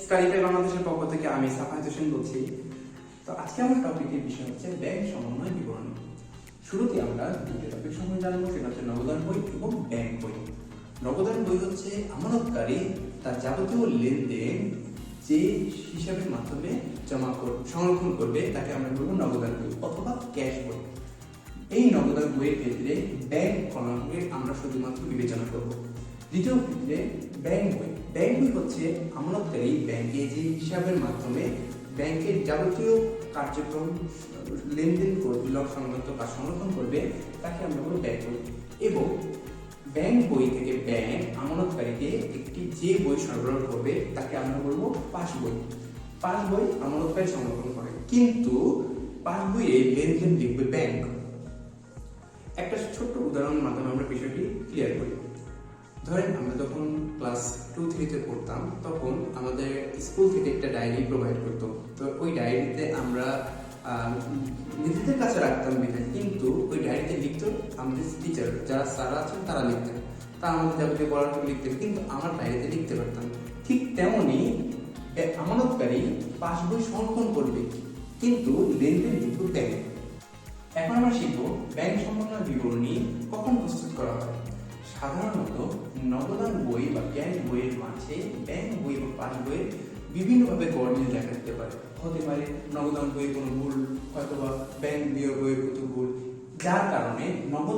স্টাডিফাই বাংলাদেশের পক্ষ থেকে আমি সাফায়েত হোসেন বলছি। তো আজকে আমার টপিকের বিষয় হচ্ছে ব্যাংক সমন্বয় বিবরণী। শুরুতে আমরা দুটো টপিক সম্বন্ধে জানবো, সেটা হচ্ছে নগদান বই এবং ব্যাংক বই। নগদান বই হচ্ছে আমানতকারী তার যাবতীয় লেনদেন যে হিসাবের মাধ্যমে সংরক্ষণ করবে তাকে আমরা বলবো নগদান বই অথবা ক্যাশ বই। এই নগদান বইয়ের ক্ষেত্রে ব্যাংক কলামকে আমরা শুধুমাত্র বিবেচনা করব। দ্বিতীয় ক্ষেত্রে ব্যাংক বই। ব্যাংক বই হচ্ছে আমানতকারী ব্যাংকে যে হিসাবের মাধ্যমে ব্যাংকের যাবতীয় কার্যক্রম লেনদেন করবে, লক সংক্রান্ত কাজ সংরক্ষণ করবে তাকে আমরা বলবো ব্যাংক বই। এবং ব্যাংক বই থেকে ব্যাংক আমানতকারীকে একটি যে বই সরবরাহ করবে তাকে আমরা বলবো পাস বই। পাস বই আমানতকারী সংরক্ষণ করে, কিন্তু পাস বইয়ে লেনদেন লিখবে ব্যাংক। একটা ছোট্ট উদাহরণের মাধ্যমে আমরা বিষয়টি ক্লিয়ার করি। ধরেন আমরা যখন ক্লাস 2-3-তে পড়তাম তখন আমাদের স্কুল থেকে একটা ডায়েরি প্রোভাইড করতো। তো ওই ডায়েরিতে আমরা নিজেদের কাছে রাখতাম বিধায়, কিন্তু ওই ডায়েরিতে লিখতো আমাদের টিচার, যারা স্যার আছেন তারা লিখতেন, তা আমাদের যাবতীয় পড়াশোনা লিখতেন, কিন্তু আমার ডায়েরিতে লিখতে পারতাম। ঠিক তেমনই আমানতকারী পাস বই সংরক্ষণ করবে, কিন্তু লেনদেন লিখবে ব্যাংক। এখন আমরা শিখব ব্যাংক সমন্বয় বিবরণী কখন প্রস্তুত করা হয়। সাধারণত নগদান বই বা ক্যাশ বইয়ের মাঝে ব্যাংক বই বা পাস বইয়ের বিভিন্নভাবে গড়মিল দেখা দিতে পারে। হতে পারে নগদান বইয়ে কোনো ভুল, হয়তোবা ব্যাংক বইয়ের কোনো ভুল, যার কারণে নগদান